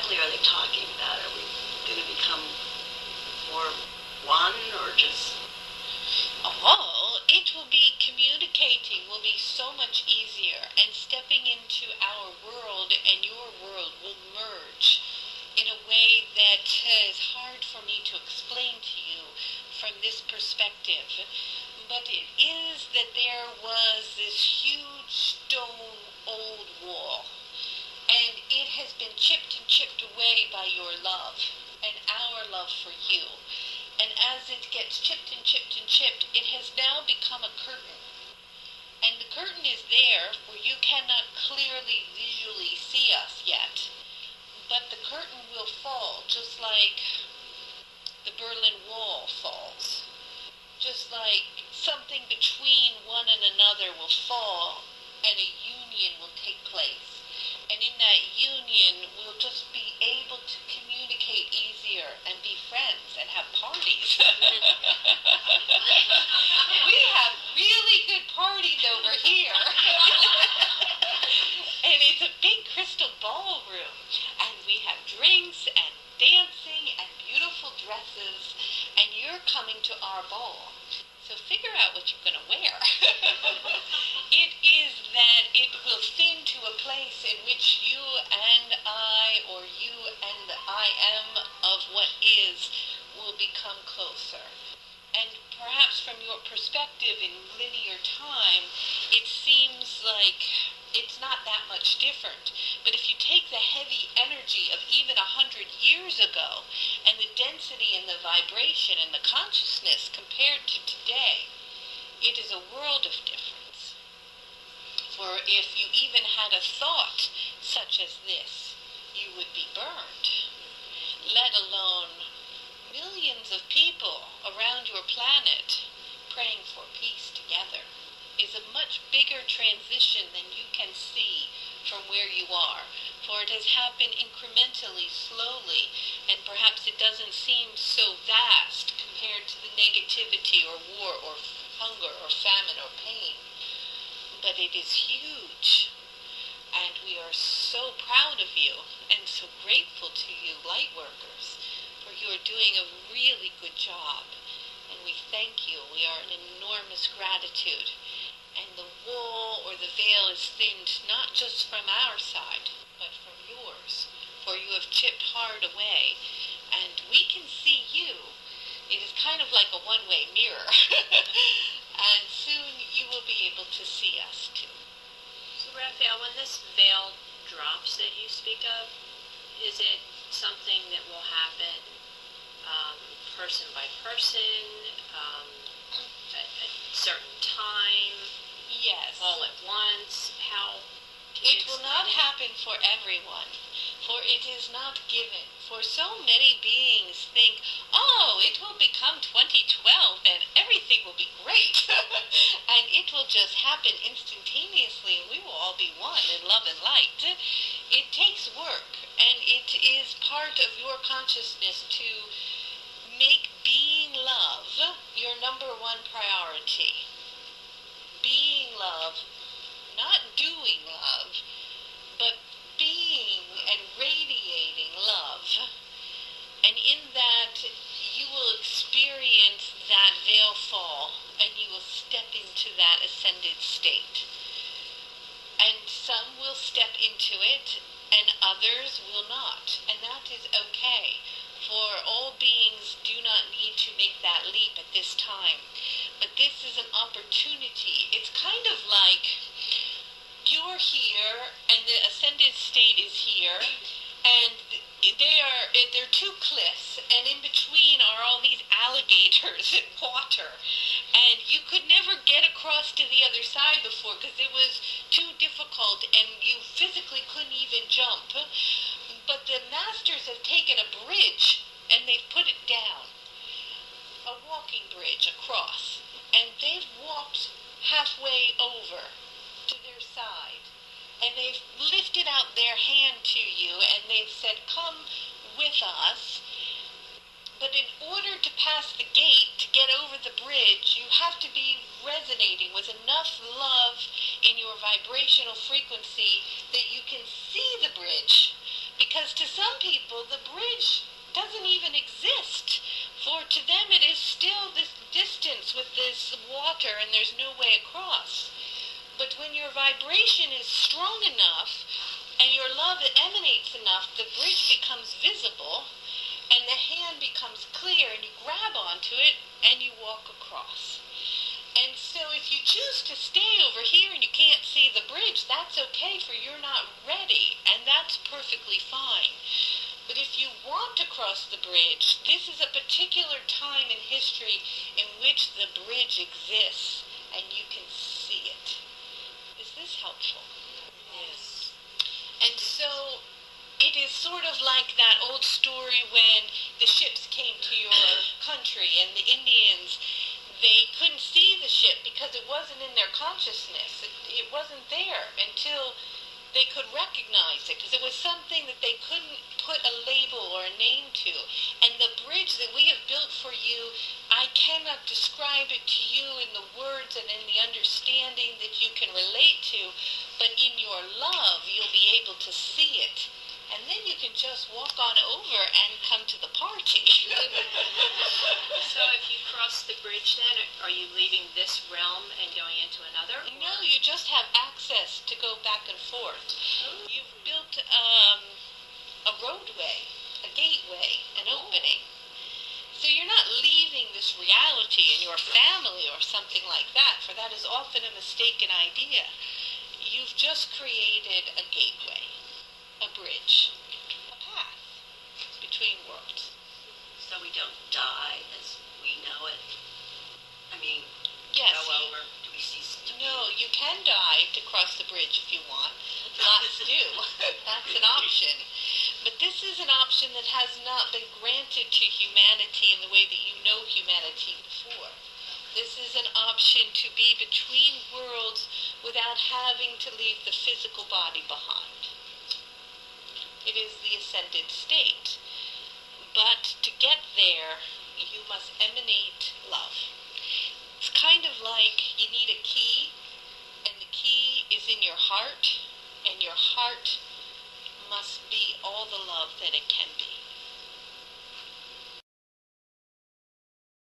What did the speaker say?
exactly are they talking about? Are we going to become more one, or just... Oh, it will be communicating will be so much easier, and stepping into our world and your world will merge in a way that is hard for me to explain to you from this perspective. But it is that there was this huge stone old wall, and it has been chipped and chipped away by your love and our love for you. And as it gets chipped and chipped and chipped, it has now become a curtain. And the curtain is there where you cannot clearly visually see us yet. But the curtain will fall just like the Berlin Wall falls. Just like something between one and another will fall and a union will take place. And in that union, we'll just be able to communicate easier and be friends and have parties. We have really good parties over here. And it's a big crystal ballroom. And we have drinks and dancing and beautiful dresses. And you're coming to our ball. So figure out what you're going to wear. It is that it will thin to a place in which you and I, or you and I am of what is, will become closer. And perhaps from your perspective in linear time, it seems like it's not that much different. But if you take the heavy energy of even 100 years ago, and the density and the vibration and the consciousness compared to today, it is a world of difference. For if you even had a thought such as this, you would be burned, let alone millions of people around your planet praying for peace together. Is a much bigger transition than you can see from where you are, for it has happened incrementally, slowly, and perhaps it doesn't seem so vast compared to the negativity or war or hunger or famine or pain, but it is huge, and we are so proud of you and so grateful to you, light workers, for you are doing a really good job, and we thank you. We are in enormous gratitude. And the wall or the veil is thinned not just from our side, but from yours, for you have chipped hard away, and we can see you. It is kind of like a one-way mirror, and soon you will be able to see us too. So Raphael, when this veil drops that you speak of, is it something that will happen person by person, at a certain time? Yes. All at once? How? It will not happen for everyone, for it is not given. For so many beings think, oh, it will become 2012 and everything will be great. And it will just happen instantaneously and we will all be one in love and light. It takes work, and it is part of your consciousness to make being love your number one priority. Being love, not doing love, but being and radiating love. And in that, you will experience that veil fall, and you will step into that ascended state. And some will step into it, and others will not. And that is okay, for all beings do not need to make that leap at this time. But this is an opportunity. It's kind of like you're here and the ascended state is here, and they're two cliffs, and in between are all these alligators and water, and you could never get across to the other side before because it was too difficult and you physically couldn't even jump. But the masters have taken a bridge and they've put it down, a walking bridge across, and they've walked halfway over to their side, and they've lifted out their hand to you, and they've said, come with us. But in order to pass the gate, to get over the bridge, you have to be resonating with enough love in your vibrational frequency that you can see the bridge. Because to some people, the bridge doesn't even exist. For to them, it is still this distance with this water, and there's no way across. But when your vibration is strong enough, and your love emanates enough, the bridge becomes visible, and the hand becomes clear, and you grab onto it, and you walk across. And so if you choose to stay over here and you can't see the bridge, that's okay, for you're not ready, and that's perfectly fine. But if you want to cross the bridge, this is a particular time in history in which the bridge exists, and you can see it. Is this helpful? Yes. And so it is sort of like that old story when the ships came to your country and the Indians, they couldn't see the ship because it wasn't in their consciousness. It wasn't there until they could recognize it, because it was something that they couldn't put a label or a name to. And the bridge that we have built for you, I cannot describe it to you in the words and in the understanding that you can relate to, but in your love, you'll be able to see it. And then you can just walk on over and come to the party. So if you cross the bridge then, are you leaving this realm and going into another? No, you just have access to go back and forth. You've built a roadway, a gateway, an opening. So you're not leaving this reality in your family or something like that, for that is often a mistaken idea. You've just created a gateway, a bridge, a path between worlds. So we don't die as we know it. I mean, Yes. go over. Do we cease to be? No, you can die to cross the bridge if you want. Lots do. That's an option. But this is an option that has not been granted to humanity in the way that you know humanity before. This is an option to be between worlds without having to leave the physical body behind. It is the ascended state. But to get there, you must emanate love. It's kind of like you need a key, and the key is in your heart, and your heart must be all the love that it can be.